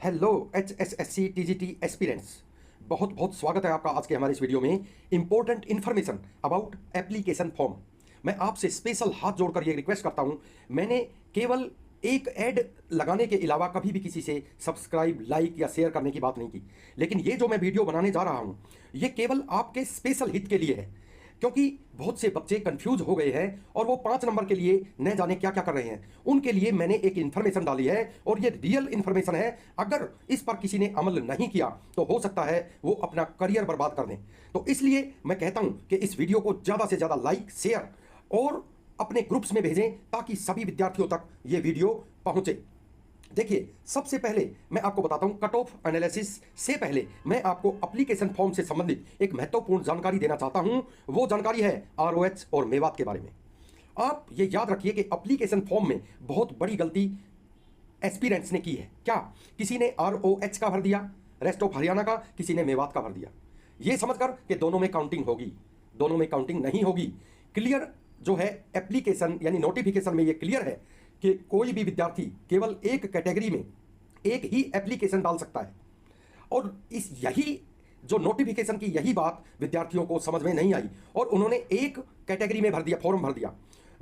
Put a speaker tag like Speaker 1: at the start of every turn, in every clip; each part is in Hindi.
Speaker 1: हेलो HSSC TGT एस्पिरेंट्स, बहुत बहुत स्वागत है आपका आज के हमारे इस वीडियो में। Important information about application form. मैं आपसे स्पेशल हाथ जोड़कर ये रिक्वेस्ट करता हूं, मैंने केवल एक ऐड लगाने के अलावा कभी भी किसी से सब्सक्राइब, लाइक या शेयर करने की बात नहीं की। लेकिन ये जो मैं वीडियो बनाने जा रहा हूं, ये केवल आपके स्पेशल हित के लिए है, क्योंकि बहुत से बच्चे कंफ्यूज हो गए हैं और वो 5 नंबर के लिए न जाने क्या क्या कर रहे हैं। उनके लिए मैंने एक इन्फॉर्मेशन डाली है और ये रियल इन्फॉर्मेशन है। अगर इस पर किसी ने अमल नहीं किया तो हो सकता है वो अपना करियर बर्बाद कर दें। तो इसलिए मैं कहता हूं कि इस वीडियो को ज़्यादा से ज़्यादा लाइक, शेयर और अपने ग्रुप्स में भेजें ताकि सभी विद्यार्थियों तक ये वीडियो पहुंचे। देखिए, सबसे पहले मैं आपको बताता हूं, कट ऑफ एनालिसिस से पहले मैं आपको एप्लीकेशन फॉर्म से संबंधित एक महत्वपूर्ण जानकारी देना चाहता हूं। वो जानकारी है ROH और मेवात के बारे में। आप ये याद रखिए कि एप्लीकेशन फॉर्म में बहुत बड़ी गलती एस्पिरेंट्स ने की है। क्या? किसी ने ROH का भर दिया, रेस्ट ऑफ हरियाणा का, किसी ने मेवात का भर दिया, ये समझकर कि दोनों में काउंटिंग होगी। दोनों में काउंटिंग नहीं होगी। क्लियर जो है एप्लीकेशन यानी नोटिफिकेशन में ये क्लियर है कि कोई भी विद्यार्थी केवल एक कैटेगरी में एक ही एप्लीकेशन डाल सकता है। और इस यही जो नोटिफिकेशन की यही बात विद्यार्थियों को समझ में नहीं आई और उन्होंने एक कैटेगरी में भर दिया, फॉर्म भर दिया।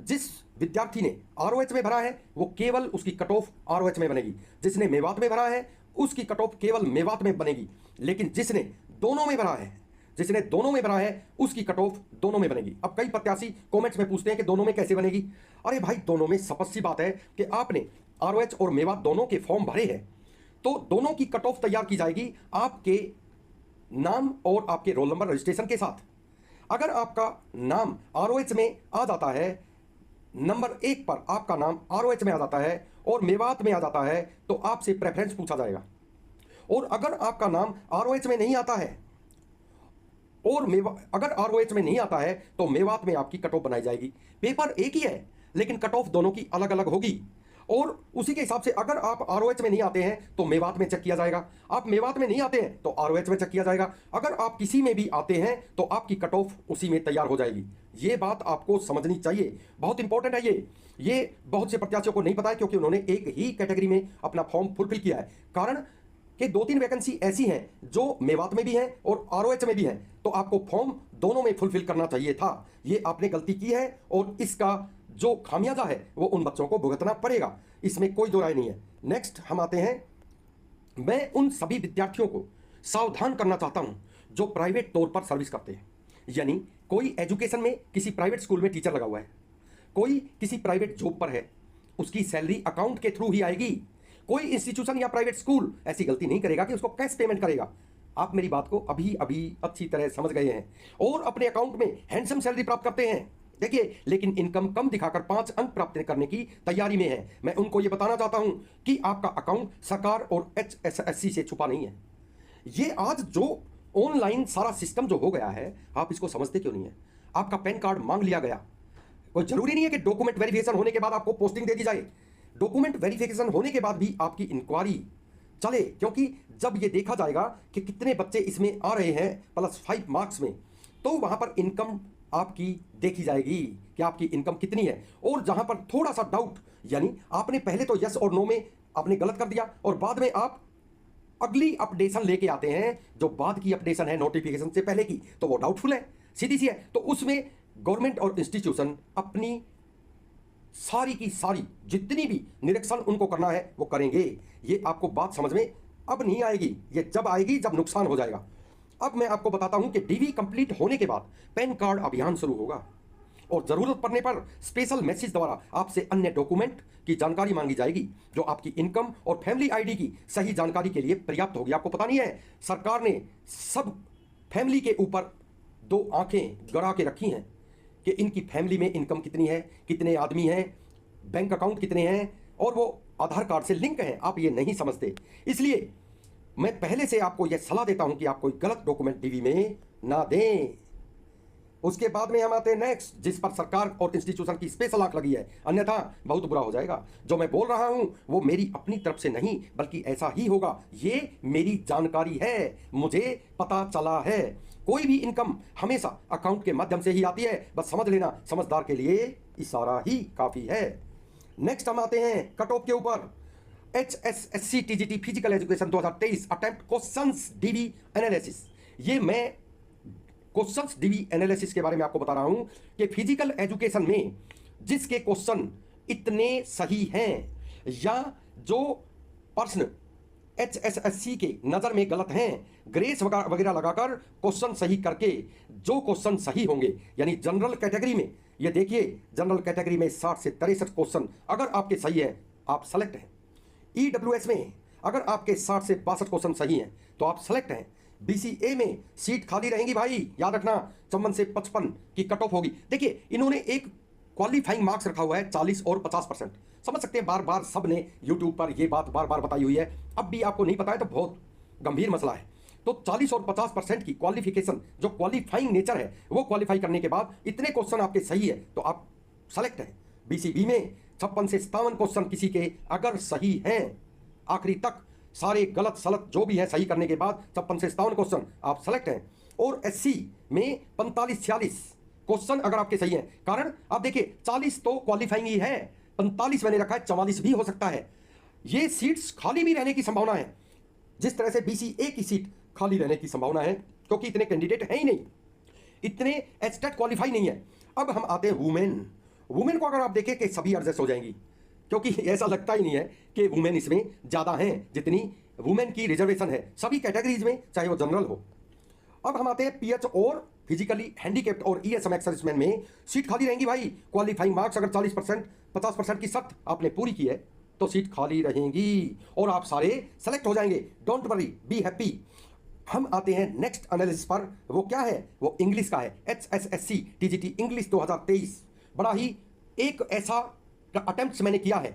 Speaker 1: जिस विद्यार्थी ने ROH में भरा है वो केवल उसकी कट ऑफ ROH में बनेगी, जिसने मेवात में भरा है उसकी कट ऑफ केवल मेवात में बनेगी। लेकिन जिसने दोनों में भरा है उसकी कट ऑफ दोनों में बनेगी। अब कई प्रत्याशी कमेंट्स में पूछते हैं कि दोनों में कैसे बनेगी। अरे भाई, दोनों में स्पष्ट सी बात है कि आपने ROH और मेवात दोनों के फॉर्म भरे हैं तो दोनों की कट ऑफ तैयार की जाएगी आपके नाम और आपके रोल नंबर रजिस्ट्रेशन के साथ। अगर आपका नाम ROH में आ जाता है, नंबर 1 पर आपका नाम ROH में आ जाता है और मेवात में आ जाता है तो आपसे प्रेफरेंस पूछा जाएगा। और अगर आपका नाम ROH में नहीं आता है और अगर ROH में नहीं आता है तो मेवात में आपकी कट ऑफ बनाई जाएगी। पेपर एक ही है लेकिन कट ऑफ दोनों की अलग अलग होगी। और उसी के हिसाब से अगर आप ROH में नहीं आते हैं तो मेवात में चेक किया जाएगा, आप मेवात में नहीं आते हैं तो ROH में चेक किया जाएगा। अगर आप किसी में भी आते हैं तो आपकी कट ऑफ उसी में तैयार हो जाएगी। ये बात आपको समझनी चाहिए, बहुत इंपॉर्टेंट है ये बहुत से प्रत्याशियों को नहीं पता है क्योंकि उन्होंने एक ही कैटेगरी में अपना फॉर्म फुलफिल किया है। कारण कि 2-3 वैकेंसी ऐसी हैं जो मेवात में भी हैं और ROH में भी हैं, तो आपको फॉर्म दोनों में फुलफिल करना चाहिए था। ये आपने गलती की है और इसका जो खामियाजा है वो उन बच्चों को भुगतना पड़ेगा, इसमें कोई दो राय नहीं है। नेक्स्ट हम आते हैं, मैं उन सभी विद्यार्थियों को सावधान करना चाहता हूं जो प्राइवेट तौर पर सर्विस करते हैं। यानी कोई एजुकेशन में किसी प्राइवेट स्कूल में टीचर लगा हुआ है, कोई किसी प्राइवेट जॉब पर है, उसकी सैलरी अकाउंट के थ्रू ही आएगी। कोई इंस्टीट्यूशन या प्राइवेट स्कूल ऐसी गलती नहीं करेगा कि उसको कैश पेमेंट करेगा। आप मेरी बात को अभी अच्छी तरह समझ गए हैं और अपने अकाउंट में हैंडसम सैलरी प्राप्त करते हैं। देखिए, लेकिन इनकम कम दिखाकर 5 अंक प्राप्त करने की तैयारी में है। मैं उनको यह बताना चाहता हूं कि आपका अकाउंट सरकार और HSSC से छुपा नहीं है। ये आज जो ऑनलाइन सारा सिस्टम जो हो गया है, आप इसको समझते क्यों नहीं है? आपका पैन कार्ड मांग लिया गया, कोई जरूरी नहीं है कि डॉक्यूमेंट वेरिफिकेशन होने के बाद आपको पोस्टिंग दे दी जाए। डॉक्यूमेंट वेरिफिकेशन होने के बाद भी आपकी इंक्वायरी चले, क्योंकि जब ये देखा जाएगा कि कितने बच्चे इसमें आ रहे हैं +5 मार्क्स में, तो वहां पर इनकम आपकी देखी जाएगी कि आपकी इनकम कितनी है। और जहां पर थोड़ा सा डाउट, यानी आपने पहले तो यस और नो में आपने गलत कर दिया और बाद में आप अगली अपडेशन लेके आते हैं, जो बाद की अपडेशन है नोटिफिकेशन से पहले की, तो वो डाउटफुल है, सीधी सी है। तो उसमें गवर्नमेंट और इंस्टीट्यूशन अपनी सारी की सारी जितनी भी निरीक्षण उनको करना है वो करेंगे। ये आपको बात समझ में अब नहीं आएगी, ये जब आएगी जब नुकसान हो जाएगा। अब मैं आपको बताता हूं कि DV कंप्लीट होने के बाद पैन कार्ड अभियान शुरू होगा और जरूरत पड़ने पर स्पेशल मैसेज द्वारा आपसे अन्य डॉक्यूमेंट की जानकारी मांगी जाएगी जो आपकी इनकम और फैमिली ID की सही जानकारी के लिए पर्याप्त होगी। आपको पता नहीं है, सरकार ने सब फैमिली के ऊपर 2 आंखें गड़ा के रखी हैं कि इनकी फैमिली में इनकम कितनी है, कितने आदमी हैं, बैंक अकाउंट कितने हैं, और वो आधार कार्ड से लिंक हैं। आप ये नहीं समझते, इसलिए मैं पहले से आपको यह सलाह देता हूं कि आप कोई गलत डॉक्यूमेंट DV में ना दें। उसके बाद में हम आते हैं नेक्स्ट, जिस पर सरकार और इंस्टीट्यूशन की स्पेशल आंख लगी है, अन्यथा बहुत बुरा हो जाएगा। जो मैं बोल रहा हूं वो मेरी अपनी तरफ से नहीं बल्कि ऐसा ही होगा, ये मेरी जानकारी है, मुझे पता चला है। कोई भी इनकम हमेशा अकाउंट के माध्यम से ही आती है, बस समझ लेना, समझदार के लिए इशारा ही काफी है। नेक्स्ट हम आते हैं कट ऑफ के ऊपर। HSSC TGT physical education 2023 attempt questions DV analysis. ये मैं क्वेश्चंस डीवी एनालिसिस के बारे में आपको बता रहा हूं कि फिजिकल एजुकेशन में जिसके क्वेश्चन इतने सही हैं या जो प्रश्न HSSC के नज़र में गलत हैं, ग्रेस वगैरह लगाकर क्वेश्चन सही करके जो क्वेश्चन सही होंगे, यानी जनरल कैटेगरी में ये देखिए, जनरल कैटेगरी में 60 से 63 क्वेश्चन अगर आपके सही है आप सेलेक्ट हैं। EWS में अगर आपके 60 से 62 क्वेश्चन सही हैं तो आप सेलेक्ट हैं। BCA में सीट खाली रहेंगी भाई, याद रखना 54 से 55 की कट ऑफ होगी। देखिए इन्होंने एक क्वालिफाइंग मार्क्स रखा हुआ है 40 और 50%। समझ सकते हैं, बार बार सब ने यूट्यूब पर ये बात बार बार बताई हुई है, अब भी आपको नहीं पता है तो बहुत गंभीर मसला है। तो 40 और 50% की क्वालिफिकेशन जो क्वालिफाइंग नेचर है वो क्वालिफाई करने के बाद इतने क्वेश्चन आपके सही है तो आप सेलेक्ट हैं। BCB में 56 से 57 क्वेश्चन किसी के अगर सही हैं, आखिरी तक सारे गलत सलत जो भी है सही करने के बाद 56 से 57 क्वेश्चन आप सेलेक्ट हैं। और SC में 45-46 क्वेश्चन अगर आपके सही हैं, कारण आप देखिए 40 तो क्वालिफाइंग ही है, 45 मैंने रखा है, 44 भी हो सकता है। ये सीट्स खाली भी रहने की संभावना है, जिस तरह से BCA की सीट खाली रहने की संभावना है क्योंकि इतने कैंडिडेट हैं ही नहीं, इतने एचटेट क्वालिफाई नहीं है। अब हम आते हैं वुमेन को अगर आप देखें कि सभी एडजस्ट हो जाएंगी, क्योंकि ऐसा लगता ही नहीं है कि वुमेन इसमें ज़्यादा हैं जितनी वुमेन की रिजर्वेशन है सभी कैटेगरीज में, चाहे वो जनरल हो। अब हम आते हैं PH और फिजिकली हैंडीकेप्ड और ESM सर्विसमैन में सीट खाली रहेंगी भाई। क्वालिफाइंग मार्क्स अगर 40% 50% की शर्त आपने पूरी की है तो सीट खाली रहेंगी और आप सारे सेलेक्ट हो जाएंगे। Don't worry, be happy. हम आते हैं नेक्स्ट एनालिसिस पर, वो क्या है, वो इंग्लिश का है। HSSC TGT इंग्लिश 2023 बड़ा ही एक ऐसा अटेम्प्ट मैंने किया है,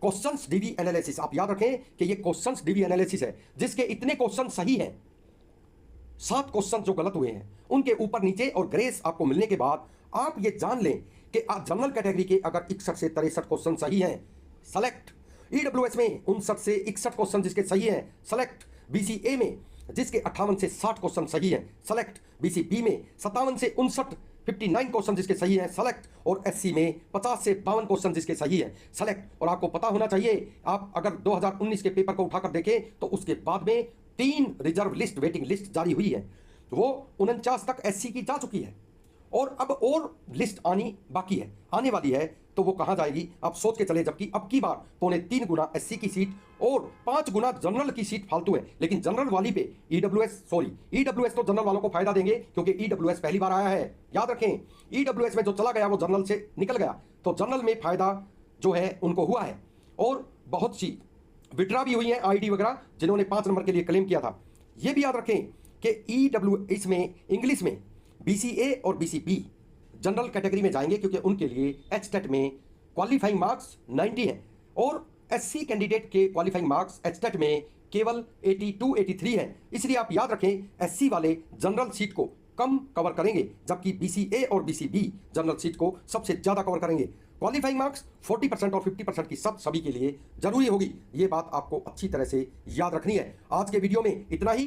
Speaker 1: क्वेश्चंस डीवी एनालिसिस। आप याद रखें कि ये क्वेश्चंस डीवी एनालिसिस है जिसके इतने क्वेश्चन सही हैं, 7 क्वेश्चन जो गलत हुए हैं उनके ऊपर नीचे और ग्रेस आपको मिलने के बाद आप ये जान लें कि जनरल कैटेगरी के अगर 61 से 63 क्वेश्चन सही हैं सेलेक्ट। EWS में 59 से 61 क्वेश्चन जिसके सही हैं सेलेक्ट। BCA में जिसके 58 से 60 क्वेश्चन सही हैं सेलेक्ट। BCB में 57 से 59 क्वेश्चन जिसके सही हैं सेलेक्ट। और SC में 50 से 52 क्वेश्चन जिसके सही हैं सेलेक्ट। और आपको पता होना चाहिए, आप अगर 2019 के पेपर को उठाकर देखें तो उसके बाद में 3 रिजर्व लिस्ट वेटिंग लिस्ट जारी हुई है, वो 49 तक SC की जा चुकी है और अब और लिस्ट आनी बाकी है, आने वाली है। तो वो कहाँ जाएगी आप सोच के चले, जबकि अब की बार 3.25 गुना SC की सीट और 5 गुना जनरल की सीट फालतू है। लेकिन जनरल वाली पे EWS तो जनरल वालों को फायदा देंगे क्योंकि EWS पहली बार आया है। याद रखें, EWS में जो चला गया वो जनरल से निकल गया, तो जनरल में फायदा जो है उनको हुआ है। और बहुत सी विड्रा भी हुई है ID वगैरह जिन्होंने 5 नंबर के लिए क्लेम किया था। ये भी याद रखें कि EWS में इंग्लिश में BCA और BCB जनरल कैटेगरी में जाएंगे क्योंकि उनके लिए HTET में क्वालिफाइंग मार्क्स 90 है और SC कैंडिडेट के क्वालिफाइंग मार्क्स HTET में केवल 82-83 है। इसलिए आप याद रखें SC वाले जनरल सीट को कम कवर करेंगे जबकि BCA और BCB जनरल सीट को सबसे ज़्यादा कवर करेंगे। क्वालिफाइंग मार्क्स 40% और 50% की सब सभी के लिए जरूरी होगी, ये बात आपको अच्छी तरह से याद रखनी है। आज के वीडियो में इतना ही।